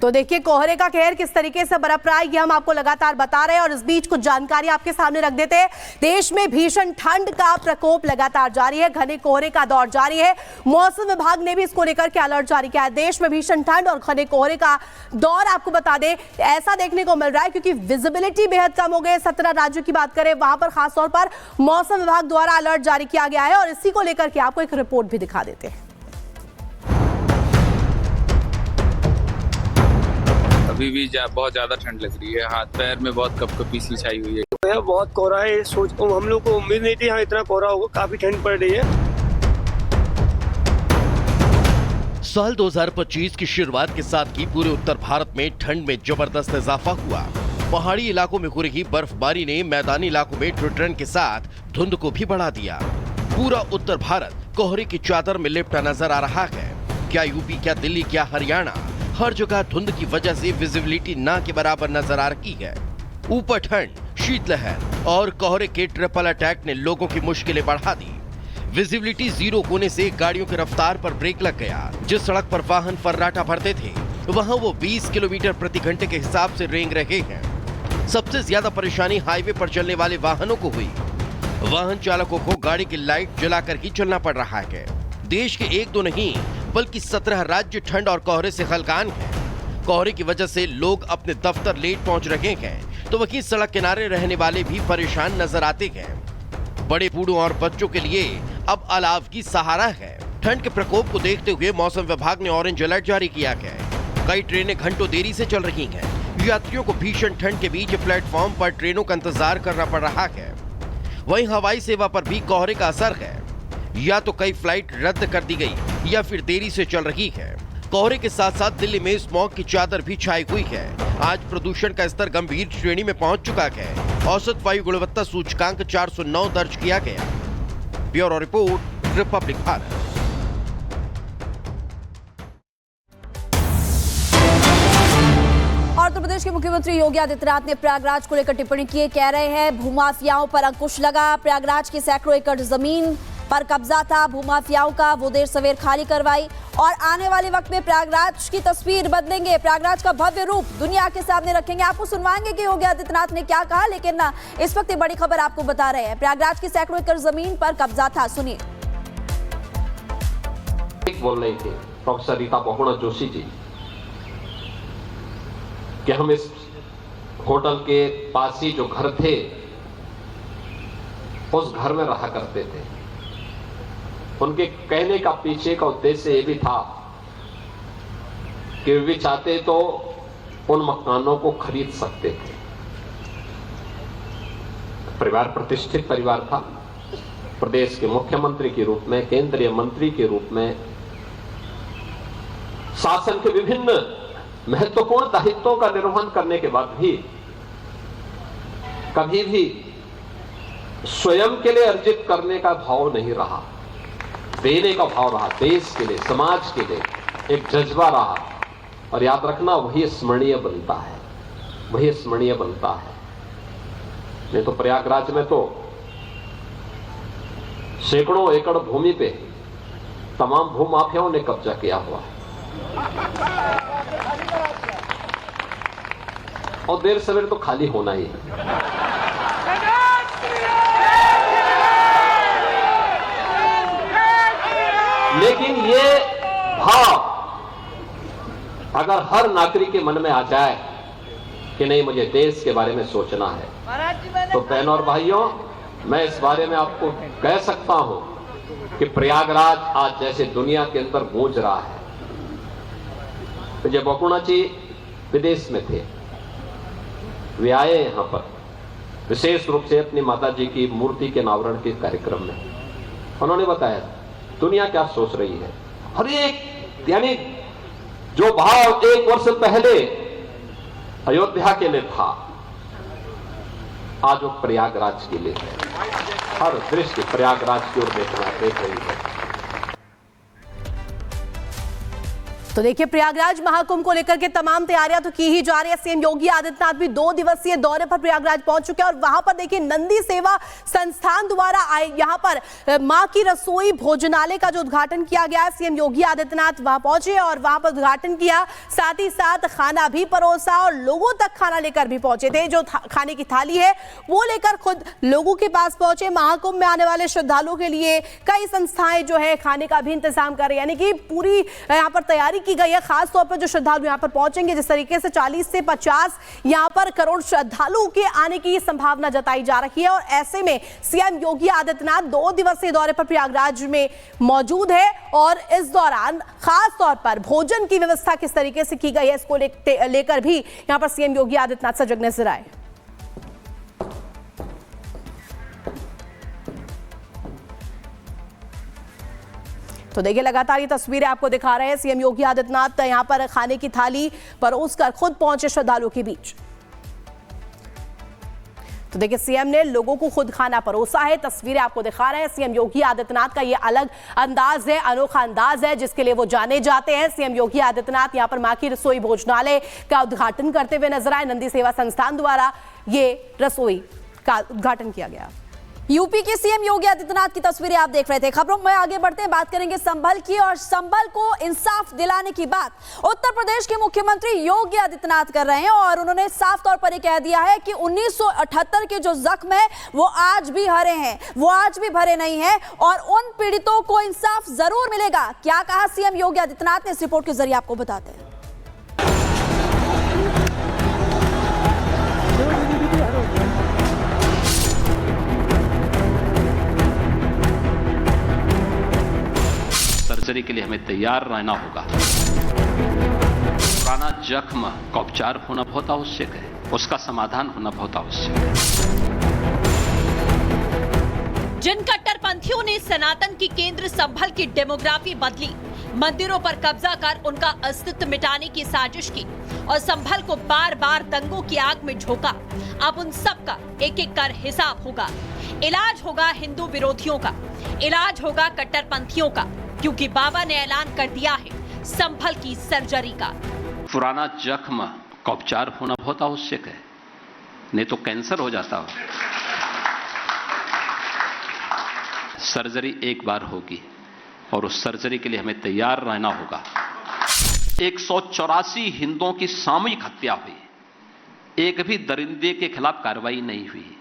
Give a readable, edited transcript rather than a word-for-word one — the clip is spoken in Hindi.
तो देखिए कोहरे का कहर किस तरीके से बरप रहा है ये हम आपको लगातार बता रहे हैं और इस बीच कुछ जानकारी आपके सामने रख देते हैं। देश में भीषण ठंड का प्रकोप लगातार जारी है, घने कोहरे का दौर जारी है। मौसम विभाग ने भी इसको लेकर के अलर्ट जारी किया है। देश में भीषण ठंड और घने कोहरे का दौर आपको बता दें ऐसा देखने को मिल रहा है क्योंकि विजिबिलिटी बेहद कम हो गई। 17 राज्यों की बात करें वहां पर खासतौर पर मौसम विभाग द्वारा अलर्ट जारी किया गया है और इसी को लेकर के आपको एक रिपोर्ट भी दिखा देते हैं। अभी भी बहुत ज्यादा ठंड लग रही है, हाथ पैर में बहुत कपकपी सी छाई हुई है। यहाँ बहुत कोहरा है, हम लोग को उम्मीद नहीं थी यहाँ इतना कोहरा होगा, काफी ठंड पड़ रही है। साल 2025 की शुरुआत के साथ ही पूरे उत्तर भारत में ठंड में जबरदस्त इजाफा हुआ। पहाड़ी इलाकों में हो रही बर्फबारी ने मैदानी इलाकों में ठंड के साथ धुंध को भी बढ़ा दिया। पूरा उत्तर भारत कोहरे की चादर में लिपटा नजर आ रहा है। क्या यूपी, क्या दिल्ली, क्या हरियाणा, हर जगह धुंध की वजह से विजिबिलिटी ना के बराबर नजर आ रही है। ऊपर ठंड, शीतलहर और कोहरे के ट्रिपल अटैक ने लोगों की मुश्किलें बढ़ा दी। विजिबिलिटी जीरो होने से गाड़ियों की रफ्तार पर ब्रेक लग गया। जिस सड़क पर वाहन फर्राटा भरते थे वहां वो 20 किलोमीटर प्रति घंटे के हिसाब से रेंग रहे हैं। सबसे ज्यादा परेशानी हाईवे पर चलने वाले वाहनों को हुई। वाहन चालकों को गाड़ी की लाइट जलाकर ही चलना पड़ रहा है। देश के एक दो नहीं बल्कि 17 राज्य ठंड और कोहरे से खलकान हैं। कोहरे की वजह से लोग अपने दफ्तर लेट पहुंच रहे हैं तो वहीं सड़क किनारे रहने वाले भी परेशान नजर आते हैं। बड़े बूढ़ों और बच्चों के लिए अब अलाव की सहारा है। ठंड के प्रकोप को देखते हुए मौसम विभाग ने ऑरेंज अलर्ट जारी किया है। कई ट्रेनें घंटों देरी से चल रही हैं। यात्रियों को भीषण ठंड के बीच प्लेटफॉर्म पर ट्रेनों का इंतजार करना पड़ रहा है। वहीं हवाई सेवा पर भी कोहरे का असर है। या तो कई फ्लाइट रद्द कर दी गई या फिर देरी से चल रही है। कोहरे के साथ साथ दिल्ली में स्मॉग की चादर भी छाई हुई है। आज प्रदूषण का स्तर गंभीर श्रेणी में पहुंच चुका है। औसत वायु गुणवत्ता सूचकांक 409 दर्ज किया गया। Bureau report, Republic Bharat. Uttar Pradesh के मुख्यमंत्री योगी आदित्यनाथ ने प्रयागराज को लेकर टिप्पणी की। कह रहे हैं भूमाफियाओं पर अंकुश लगा। प्रयागराज की सैकड़ों एकड़ जमीन पर कब्जा था भूमाफियाओं का, वो देर सवेर खाली करवाई और आने वाले वक्त में प्रयागराज की तस्वीर बदलेंगे। प्रयागराज का भव्य रूप दुनिया के सामने रखेंगे। आपको सुनवाएंगे कि योगी आदित्यनाथ ने क्या कहा, लेकिन इस वक्त बड़ी खबर आपको बता रहे हैं। प्रयागराज की सैकड़ों एकड़ जमीन पर कब्जा था, सुनिए। बोल रहे थे प्रोफेसर रीता बहुगुणा जोशी जी कि हम इस होटल के पास ही जो घर थे उस घर में रहा करते थे। उनके कहने का पीछे का उद्देश्य ये भी था कि वे चाहते तो उन मकानों को खरीद सकते थे। परिवार प्रतिष्ठित परिवार था। प्रदेश के मुख्यमंत्री के रूप में, केंद्रीय मंत्री के रूप में, शासन के विभिन्न महत्वपूर्ण दायित्वों का निर्वहन करने के बाद भी कभी भी स्वयं के लिए अर्जित करने का भाव नहीं रहा, देने का भाव रहा। देश के लिए, समाज के लिए एक जज्बा रहा। और याद रखना, वही स्मरणीय बनता है, वही स्मरणीय बनता है। नहीं तो प्रयागराज में तो सैकड़ों एकड़ भूमि पे तमाम भूमाफियाओं ने कब्जा किया हुआ है और देर सवेर तो खाली होना ही है। लेकिन ये भाव अगर हर नागरिक के मन में आ जाए कि नहीं, मुझे देश के बारे में सोचना है, तो बहनों और भाइयों, मैं इस बारे में आपको कह सकता हूं कि प्रयागराज आज जैसे दुनिया के अंदर गूंज रहा है। विजय बहुगुणा जी विदेश में थे, वे आए यहां पर विशेष रूप से अपनी माता जी की मूर्ति के अनावरण के कार्यक्रम में। उन्होंने बताया दुनिया क्या सोच रही है। हर एक, यानी जो भाव 1 वर्ष पहले अयोध्या के लिए था, आज वो प्रयागराज के लिए है। हर दृष्टि प्रयागराज की ओर देख रही है। तो देखिए, प्रयागराज महाकुंभ को लेकर के तमाम तैयारियां तो की ही जा रही है। सीएम योगी आदित्यनाथ भी 2 दिवसीय दौरे पर प्रयागराज पहुंच चुके हैं और वहां पर देखिए नंदी सेवा संस्थान द्वारा यहां पर मां की रसोई भोजनालय का जो उद्घाटन किया गया है, सीएम योगी आदित्यनाथ वहां पहुंचे और वहां पर उद्घाटन किया, साथ ही साथ खाना भी परोसा और लोगों तक खाना लेकर भी पहुंचे थे। जो खाने की थाली है वो लेकर खुद लोगों के पास पहुंचे। महाकुंभ में आने वाले श्रद्धालुओं के लिए कई संस्थाएं जो है खाने का भी इंतजाम कर रही है, यानी कि पूरी यहां पर तैयारी की गई है। खास तौर पर जो श्रद्धालु यहां पर पहुंचेंगे, जिस तरीके से 40 से 50 यहां पर करोड़ श्रद्धालुओं के आने की संभावना जताई जा रही है और ऐसे में सीएम योगी आदित्यनाथ 2 दिवसीय दौरे पर प्रयागराज में मौजूद है और इस दौरान खास तौर पर भोजन की व्यवस्था किस तरीके से की गई है इसको लेकर भी यहां पर सीएम योगी आदित्यनाथ सजग नजर आए। तो देखिए, लगातार ये तस्वीरें आपको दिखा रहे हैं। सीएम योगी आदित्यनाथ यहां पर खाने की थाली परोसकर खुद पहुंचे श्रद्धालुओं के बीच। तो देखिए, सीएम ने लोगों को खुद खाना परोसा है, तस्वीरें आपको दिखा रहे हैं। सीएम योगी आदित्यनाथ का ये अलग अंदाज है, अनोखा अंदाज है जिसके लिए वो जाने जाते हैं। सीएम योगी आदित्यनाथ यहां पर मां की रसोई भोजनालय का उद्घाटन करते हुए नजर आए। नंदी सेवा संस्थान द्वारा ये रसोई का उद्घाटन किया गया। यूपी के सीएम योगी आदित्यनाथ की तस्वीरें आप देख रहे थे। खबरों में आगे बढ़ते हैं, बात करेंगे संभल की और संभल को इंसाफ दिलाने की बात उत्तर प्रदेश के मुख्यमंत्री योगी आदित्यनाथ कर रहे हैं और उन्होंने साफ तौर पर यह कह दिया है कि 1978 के जो जख्म है वो आज भी हरे हैं, वो आज भी भरे नहीं हैं और उन पीड़ितों को इंसाफ जरूर मिलेगा। क्या कहा सीएम योगी आदित्यनाथ ने, इस रिपोर्ट के जरिए आपको बताते हैं। सर्जरी के लिए हमें तैयार रहना होगा। पुराना जख्म का उपचार होना बहुत आवश्यक है, उसका समाधान होना बहुत आवश्यक है। जिन कट्टरपंथियों ने सनातन की केंद्र संभल की डेमोग्राफी बदली, मंदिरों पर कब्जा कर उनका अस्तित्व मिटाने की साजिश की और संभल को बार बार दंगों की आग में झोंका, अब उन सब का एक एक कर हिसाब होगा। इलाज होगा हिंदू विरोधियों का, इलाज होगा कट्टरपंथियों का, क्योंकि बाबा ने ऐलान कर दिया है संभल की सर्जरी का। पुराना जख्म का उपचार होना बहुत आवश्यक है, नहीं तो कैंसर हो जाता हो। सर्जरी एक बार होगी और उस सर्जरी के लिए हमें तैयार रहना होगा। 184 हिंदुओं की सामूहिक हत्या हुई, एक भी दरिंदे के खिलाफ कार्रवाई नहीं हुई।